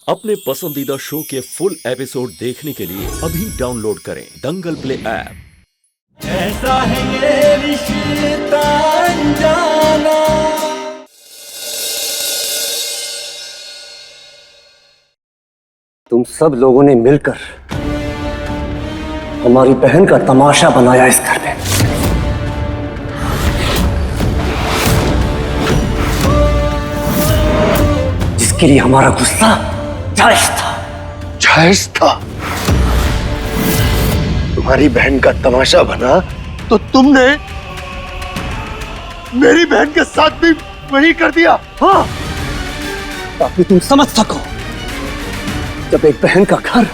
अपने पसंदीदा शो के फुल एपिसोड देखने के लिए अभी डाउनलोड करें दंगल प्ले ऐप। ऐसा है ये रिश्ता अनजाना। तुम सब लोगों ने मिलकर हमारी बहन का तमाशा बनाया इस घर में। जिसके लिए हमारा गुस्सा जायज था। जायज था? तुम्हारी बहन का तमाशा बना तो तुमने मेरी बहन के साथ भी वही कर दिया। हाँ, ताकि तुम समझ सको जब एक बहन का घर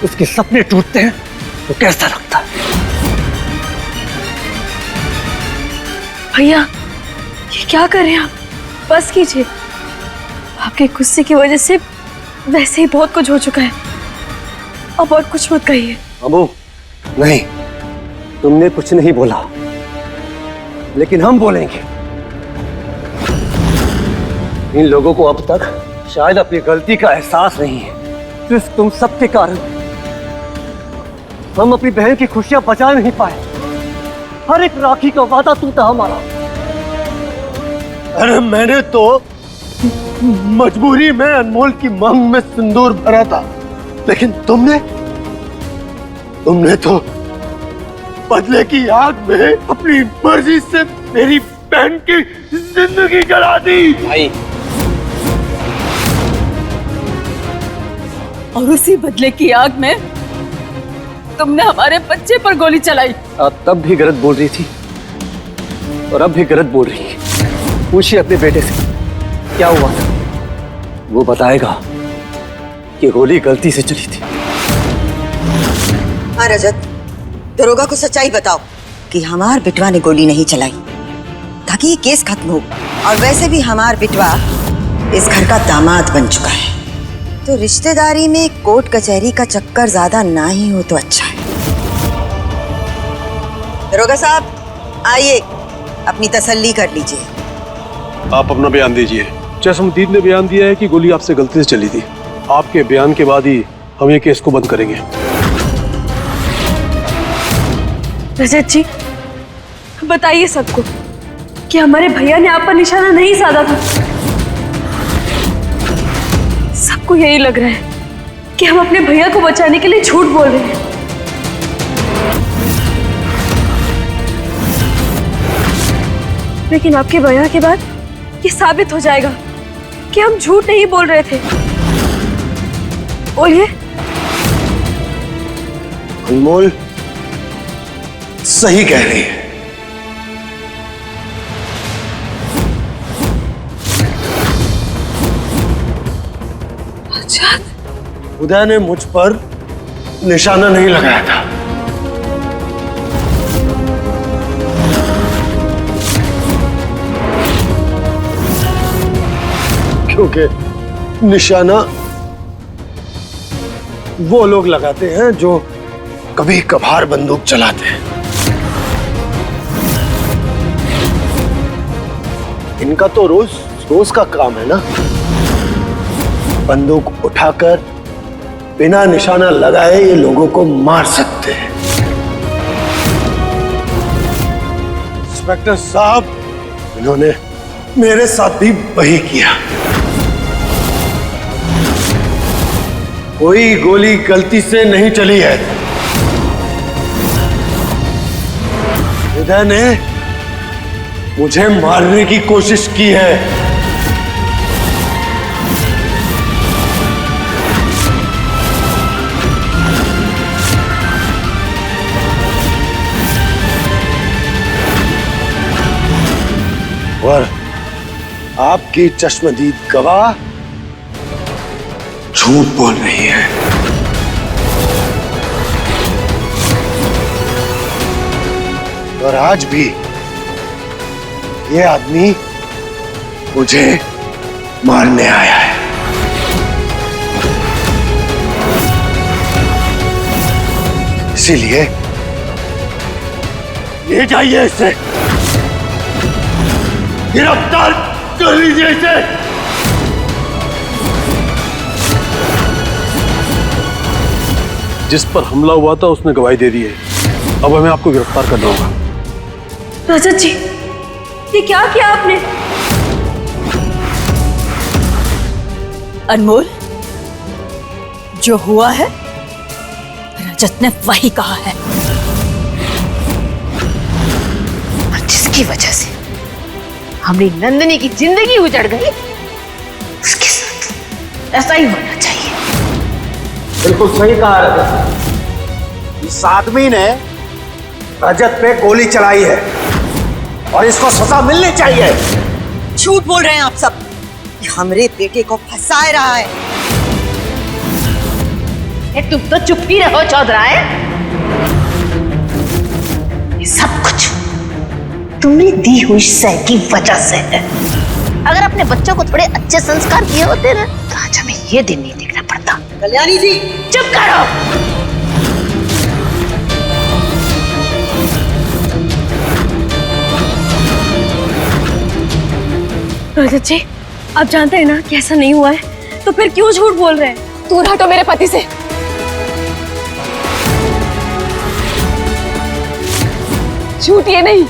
उसके सपने टूटते हैं तो कैसा लगता है। भैया, ये क्या कर रहे हैं आप? बस कीजिए। आपके गुस्से की वजह से वैसे ही बहुत कुछ हो चुका है, अब और कुछ मत कहिए। अम्मू, नहीं, तुमने कुछ नहीं बोला, लेकिन हम बोलेंगे। इन लोगों को अब तक शायद अपनी गलती का एहसास नहीं है। सिर्फ तुम सबके कारण हम अपनी बहन की खुशियां बचा नहीं पाए। हर एक राखी का वादा टूटा हमारा। अरे मैंने तो मजबूरी में अनमोल की मांग में सिंदूर भरा था, लेकिन तुमने तो बदले की आग में अपनी मर्जी से मेरी बहन की जिंदगी जला दी। भाई, और उसी बदले की आग में तुमने हमारे बच्चे पर गोली चलाई। आप तब भी गलत बोल रही थी और अब भी गलत बोल रही है। पूछिए अपने बेटे से क्या हुआ था, वो बताएगा कि गोली गलती से चली थी। हाँ रजत, दरोगा को सच्चाई बताओ कि हमार बिटवा ने गोली नहीं चलाई, ताकि ये केस खत्म हो। और वैसे भी हमार बिटवा इस घर का दामाद बन चुका है, तो रिश्तेदारी में कोर्ट कचहरी का चक्कर ज्यादा ना ही हो तो अच्छा है। दरोगा साहब, आइए, अपनी तसल्ली कर लीजिए। आप अपना बयान दीजिए। जैसमुद्दीन ने बयान दिया है कि गोली आपसे गलती से चली थी। आपके बयान के बाद ही हम ये केस को बंद करेंगे। रजत जी, बताइए सबको कि हमारे भैया ने आप पर निशाना नहीं साधा था। सबको यही लग रहा है कि हम अपने भैया को बचाने के लिए झूठ बोल रहे हैं। लेकिन आपके बयान के बाद ये साबित हो जाएगा कि हम झूठ नहीं बोल रहे थे। बोलिए। अनमोल सही कह रही है। अच्छा, उदय ने मुझ पर निशाना नहीं लगाया था। क्योंकि निशाना वो लोग लगाते हैं जो कभी कभार बंदूक चलाते हैं। इनका तो रोज रोज का काम है ना, बंदूक उठाकर बिना निशाना लगाए ये लोगों को मार सकते हैं। इंस्पेक्टर साहब, इन्होंने मेरे साथ भी वही किया। कोई गोली गलती से नहीं चली है। उदय ने मुझे मारने की कोशिश की है। और आपकी चश्मदीद गवाह झूठ बोल रही है। और आज भी ये आदमी मुझे मारने आया है। इसीलिए ले जाइए इसे, गिरफ्तार कर लीजिए इसे। जिस पर हमला हुआ था उसने गवाही दे दी है। अब हमें आपको गिरफ्तार करना होगा। रजत जी, ये क्या किया आपने? अनमोल, जो हुआ है रजत ने वही कहा है, और जिसकी वजह से हमारी नंदिनी की जिंदगी उजड़ गई, उसके साथ ऐसा ही होना चाहिए। बिल्कुल सही कहा रजत। इस आदमी ने रजत पे गोली चलाई है और इसको सजा मिलनी चाहिए। झूठ बोल रहे हैं आप सब। ये हमरे बेटे को फंसा रहा है। तुम तो चुप ही रहो चौधराए। ये सब कुछ तुमने दी हुई सह की वजह से है। अगर अपने बच्चों को थोड़े अच्छे संस्कार दिए होते ना, तो आज हमें ये दिन नहीं देखना पड़ता। कल्याणी जी, चुप करो। रजत जी, आप जानते हैं ना कि ऐसा नहीं हुआ है, तो फिर क्यों झूठ बोल रहे हैं? दूर हटो मेरे पति से। झूठ ये नहीं,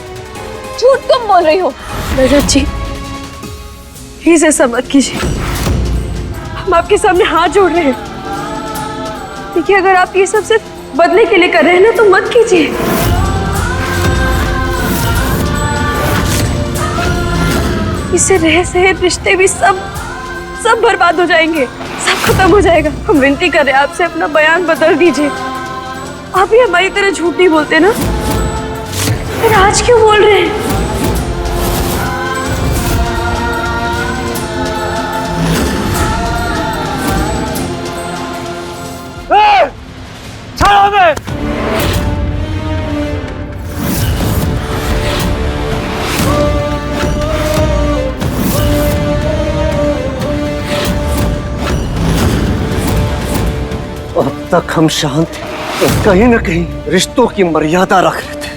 झूठ तुम बोल रही हो। रजत जी, प्लीज ऐसा मत कीजिए। हम आपके सामने हाथ जोड़ रहे हैं। देखिए, अगर आप ये सब सिर्फ बदले के लिए कर रहे हैं ना, तो मत कीजिए। इससे रह सहे रिश्ते भी सब बर्बाद हो जाएंगे, सब खत्म हो जाएगा। हम विनती कर रहे हैं आपसे, अपना बयान बदल दीजिए। आप भी हमारी तरह झूठ नहीं बोलते ना, फिर आज क्यों बोल रहे हैं? छोड़ो हमें। अब तक हम शांत थे और कहीं न कहीं रिश्तों की मर्यादा रख रहे थे,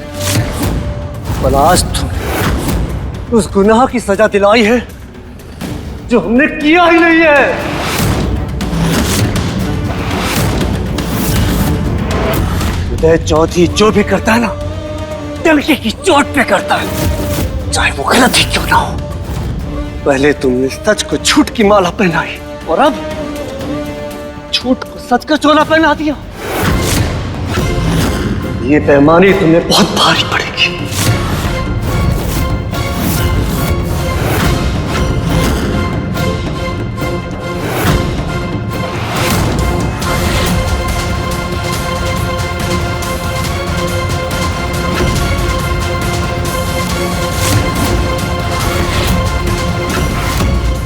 पर आज तुमने उस गुनाह की सजा दिलाई है जो हमने किया ही नहीं है। उदय चौधरी जो भी करता है ना, डंके की चोट पे करता है, चाहे वो गलत ही क्यों ना हो। पहले तुमने सच को झूठ की माला पहनाई और अब झूठ को सच का चोला पहना दिया। ये बेईमानी तुम्हें बहुत भारी पड़ेगी।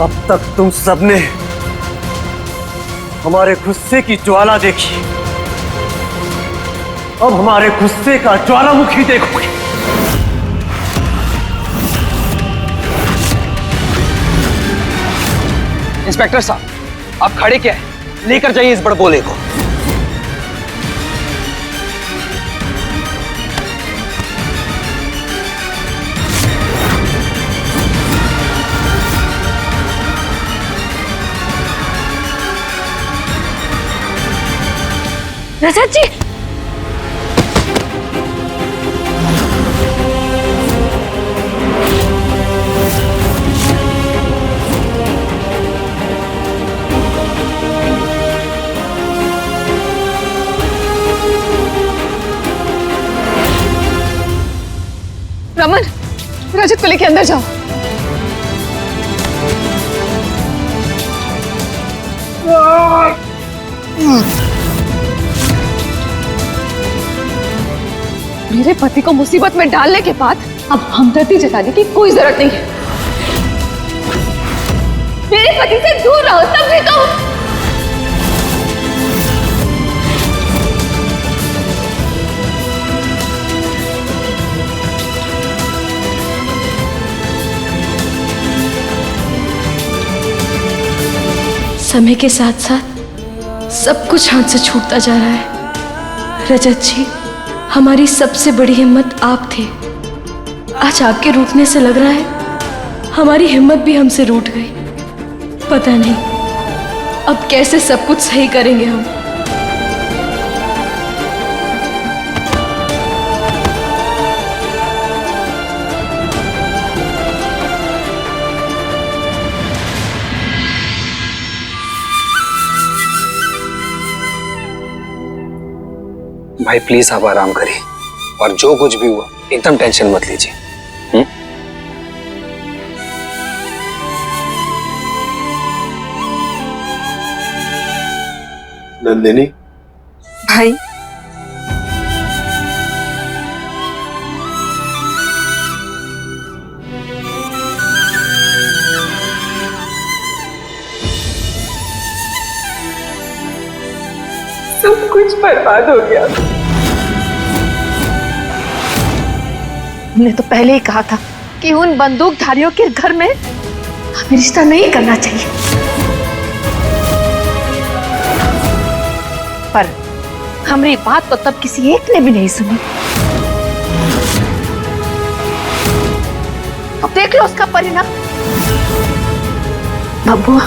अब तक तुम सबने हमारे गुस्से की ज्वाला देखी, अब हमारे गुस्से का ज्वालामुखी देखोगे। इंस्पेक्टर साहब, आप खड़े क्या है? लेकर जाइए इस बड़बोले को। रजत जी, रमन, रजत को लेके अंदर जाओ। मेरे पति को मुसीबत में डालने के बाद अब हमदर्दी जताने की कोई जरूरत नहीं है। मेरे पति से दूर रहो, समझे तुम? समय के साथ साथ सब कुछ हाथ से छूटता जा रहा है। रजत जी, हमारी सबसे बड़ी हिम्मत आप थे। आज आपके रूठने से लग रहा है हमारी हिम्मत भी हमसे रूठ गई। पता नहीं अब कैसे सब कुछ सही करेंगे हम। भाई प्लीज आप आराम करिए, और जो कुछ भी हुआ एकदम टेंशन मत लीजिए। नंदिनी, भाई सब कुछ बर्बाद हो गया। हमने तो पहले ही कहा था कि उन बंदूकधारियों के घर में हमें रिश्ता नहीं करना चाहिए, पर हमारी बात तो तब किसी एक ने भी नहीं सुनी। अब देख लो उसका परिणाम। बबुआ,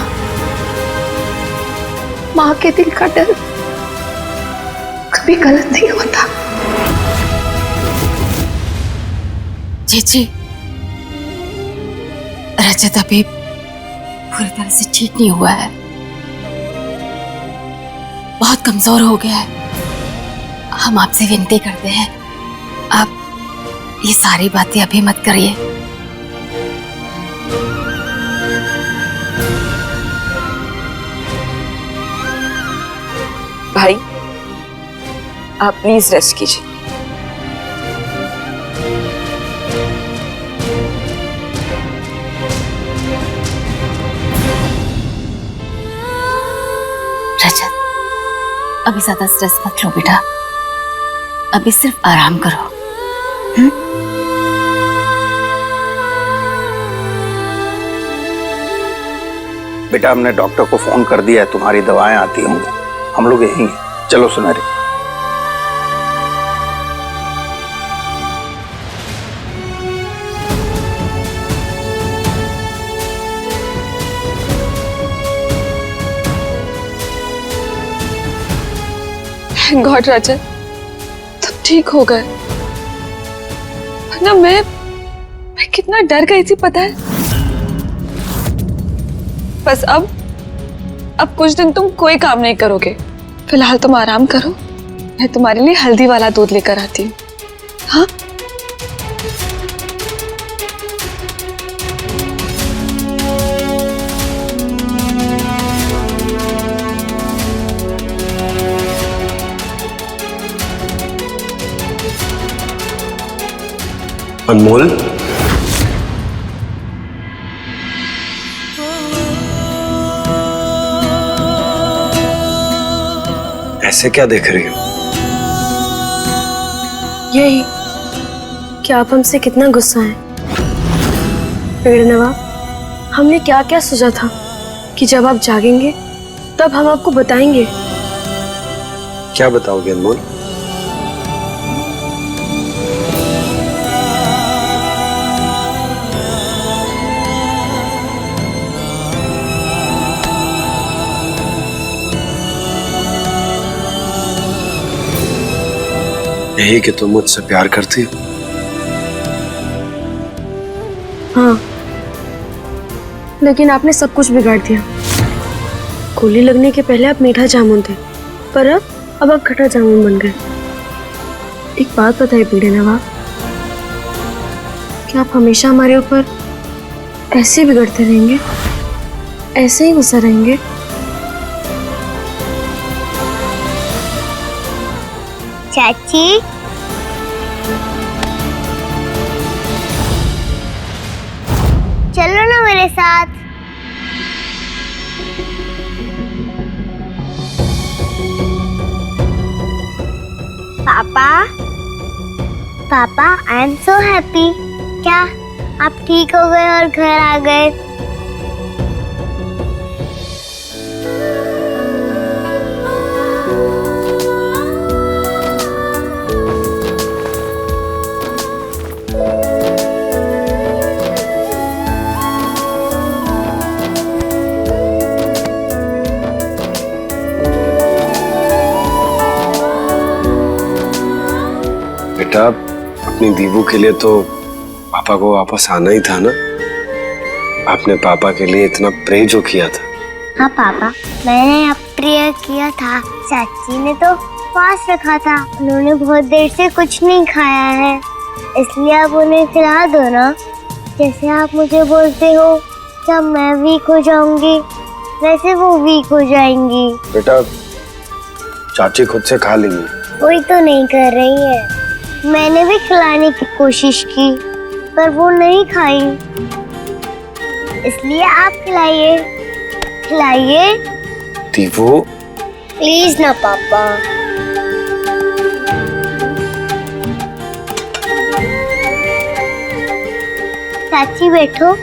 माँ के दिल का डर कभी गलत नहीं होता। जी रजत अभी पूरी तरह से ठीक नहीं हुआ है, बहुत कमजोर हो गया है। हम आपसे विनती करते हैं, आप ये सारी बातें अभी मत करिए। भाई आप प्लीज रेस्ट कीजिए। रजत, अभी ज्यादा स्ट्रेस मत लो बेटा, अभी सिर्फ आराम करो। बेटा हमने डॉक्टर को फोन कर दिया है, तुम्हारी दवाएं आती होंगी, हम लोग यहीं हैं। चलो सुनहरे। गॉड रजत, तुम ठीक हो गए। वरना मैं कितना डर गई थी पता है। बस अब कुछ दिन तुम कोई काम नहीं करोगे। फिलहाल तुम आराम करो, मैं तुम्हारे लिए हल्दी वाला दूध लेकर आती हूँ। हाँ अनमोल, ऐसे क्या देख रही हो? यही कि आप हमसे कितना गुस्सा हैं। पेड़ नवाब, हमने क्या क्या सोचा था कि जब आप जागेंगे तब हम आपको बताएंगे। क्या बताओगे अनमोल? यही कि तुम मुझसे प्यार करती हो? हाँ, लेकिन आपने सब कुछ बिगाड़ दिया। गोली लगने के पहले आप मीठा जामुन थे, पर अब आप खट्टा जामुन बन गए। एक बात बताइए बीड़े नवाब, क्या आप हमेशा हमारे ऊपर ऐसे बिगड़ते रहेंगे, ऐसे ही गुस्सा रहेंगे? चाची, चलो ना मेरे साथ। पापा, पापा, आई एम सो हैप्पी। क्या आप ठीक हो गए और घर आ गए? बेटा अपनी दीवू के लिए तो पापा को वापस आना ही था ना। आपने पापा के लिए इतना प्रे जो किया था। हाँ पापा, मैंने अप्रिय किया था। चाची ने तो पास रखा था। उन्होंने बहुत देर से कुछ नहीं खाया है, इसलिए आप उन्हें खिला दो ना। जैसे आप मुझे बोलते हो जब मैं वीक हो जाऊंगी, वैसे वो वीक हो जाएंगी। बेटा चाची खुद से खा लेंगी। कोई तो नहीं कर रही है। मैंने भी खिलाने की कोशिश की पर वो नहीं खाई, इसलिए आप खिलाइए, खिलाइए। दीवू प्लीज ना पापा। चाची बैठो।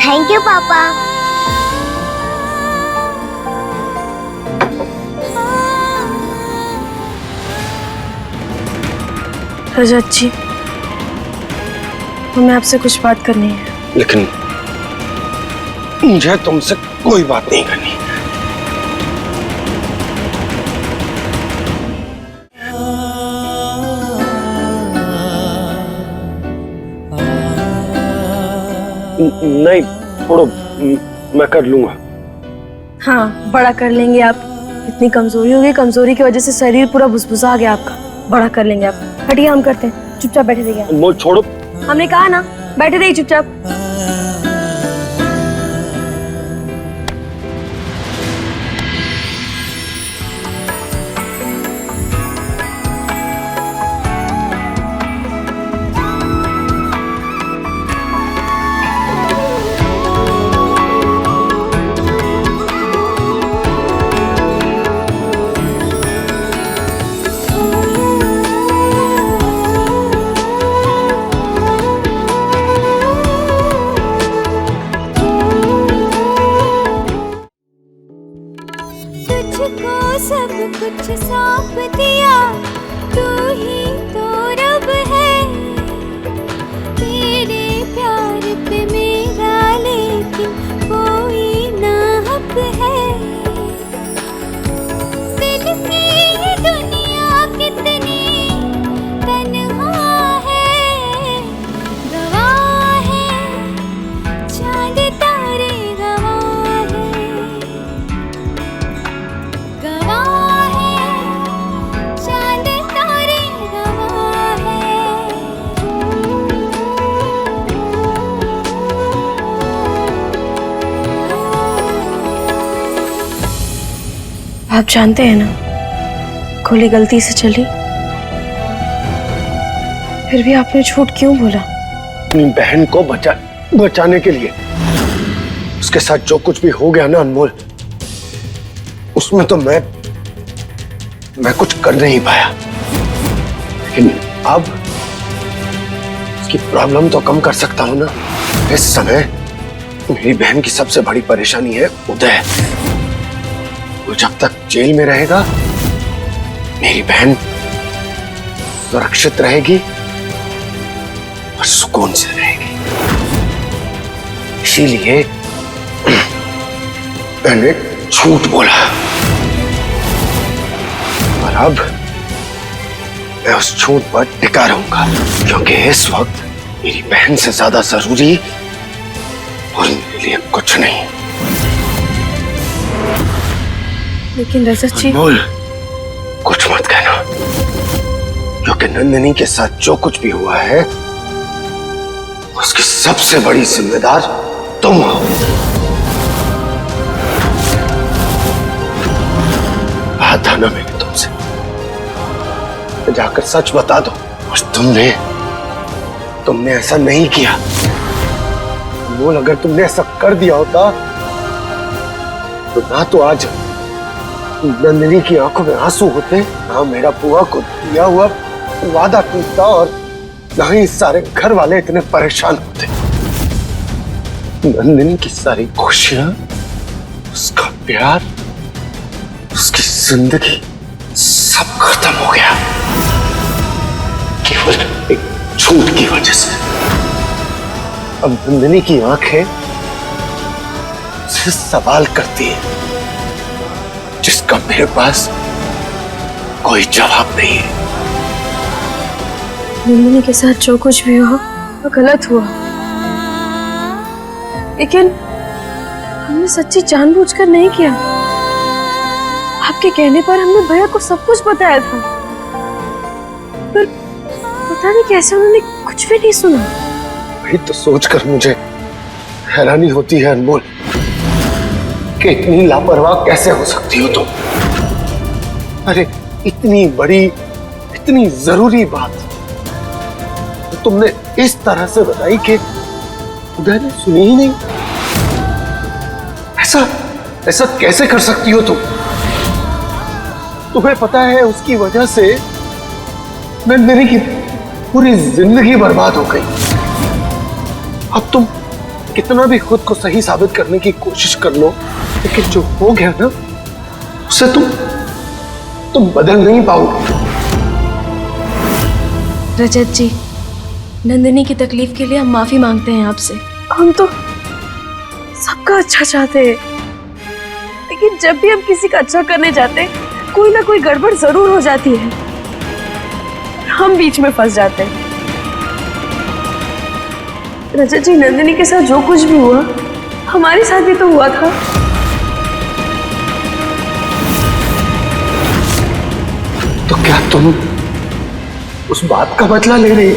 थैंक यू पापा। रजत जी, हमें आपसे कुछ बात करनी है। लेकिन मुझे तुमसे कोई बात नहीं करनी। नहीं छोड़ो, मैं कर लूंगा। हाँ, बड़ा कर लेंगे आप। इतनी कमजोरी होगी, कमजोरी की वजह से शरीर पूरा भुसभुसा गया आपका। बड़ा कर लेंगे आप। हटिए, हम करते हैं। चुपचाप बैठे रहिए। अनमोल छोड़ो। हमने कहा ना, बैठे रहिए चुपचाप। तुझको सब कुछ सौंप दिया, तू ही तो रब है। तेरे प्यार पे मेरा लेकिन कोई ना हक है। दिल की ये दुनिया कितनी तन्हा है, गवाह है चांद तारे, गवाह है, गवाह है चांद तारे, गवाह है। आप जानते हैं ना, गोली गलती से चली, फिर भी आपने झूठ क्यों बोला? अपनी बहन को बचाने के लिए। उसके साथ जो कुछ भी हो गया ना अनमोल, उसमें तो मैं कुछ कर नहीं पाया। लेकिन अब उसकी प्रॉब्लम तो कम कर सकता हूं ना। इस समय मेरी बहन की सबसे बड़ी परेशानी है उदय। वो जब तक जेल में रहेगा, मेरी बहन सुरक्षित रहेगी और सुकून से रहेगी। इसीलिए मैंने झूठ बोला और अब मैं उस झूठ पर टिका रहूंगा, क्योंकि इस वक्त मेरी बहन से ज्यादा जरूरी और मेरे लिए कुछ नहीं। लेकिन रजत जी, बोल, कुछ मत कहना, क्योंकि नंदिनी के साथ जो कुछ भी हुआ है उसकी सबसे बड़ी जिम्मेदार तुम हो। कहा था ना मैंने तुमसे, जाकर सच बता दो। और तुमने ऐसा नहीं किया। बोल, अगर तुमने ऐसा कर दिया होता तो ना तो आज नंदिनी की आंखों में आंसू होते, ना मेरा बुआ को दिया हुआ वादा टूटता, और ना ही सारे घर वाले इतने परेशान होते। नंदिनी की सारी खुशियां, उसका प्यार, उसकी जिंदगी सब खत्म हो गया केवल एक झूठ की वजह से। अब नंदिनी की आंखें मुझसे सवाल करती है जिसका मेरे पास कोई जवाब नहीं है। नंदिनी के साथ जो कुछ भी हुआ वो गलत हुआ, लेकिन हमने सच्ची जानबूझकर नहीं किया। आपके कहने पर हमने भैया को सब कुछ बताया था, पर पता नहीं कैसे उन्होंने कुछ भी नहीं सुना। वही तो सोचकर मुझे हैरानी होती है अनमोल, कि इतनी लापरवाह कैसे हो सकती हो तुम। अरे इतनी बड़ी, इतनी जरूरी बात तो तुमने इस तरह से बताई कि उदय ने सुनी ही नहीं। ऐसा कैसे कर सकती हो तुम? तुम्हें पता है उसकी वजह से नंदिनी की पूरी जिंदगी बर्बाद हो गई। अब तुम कितना भी खुद को सही साबित करने की कोशिश कर लो, लेकिन जो हो गया ना उसे तुम बदल नहीं पाओगे। रजत जी, नंदिनी की तकलीफ के लिए हम माफी मांगते हैं आपसे। हम तो सबका अच्छा चाहते हैं, लेकिन जब भी हम किसी का अच्छा करने जाते हैं कोई ना कोई गड़बड़ जरूर हो जाती है, हम बीच में फंस जाते हैं। रजत जी, नंदिनी के साथ जो कुछ भी हुआ हमारे साथ भी तो हुआ था। तो क्या तुम उस बात का बदला ले रही हो?